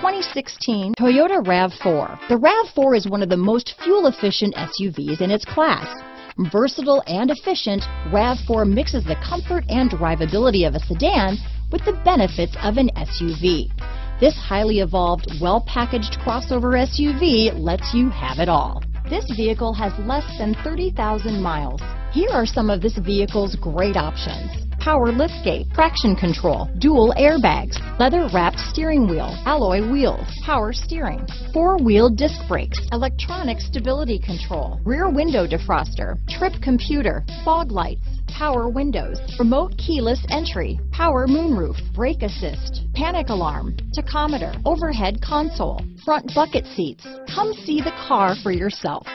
2016 Toyota RAV4. The RAV4 is one of the most fuel-efficient SUVs in its class. Versatile and efficient, RAV4 mixes the comfort and drivability of a sedan with the benefits of an SUV. This highly evolved, well-packaged crossover SUV lets you have it all. This vehicle has less than 30,000 miles. Here are some of this vehicle's great options: power liftgate, traction control, dual airbags, leather-wrapped steering wheel, alloy wheels, power steering, four-wheel disc brakes, electronic stability control, rear window defroster, trip computer, fog lights, power windows, remote keyless entry, power moonroof, brake assist, panic alarm, tachometer, overhead console, front bucket seats. Come see the car for yourself.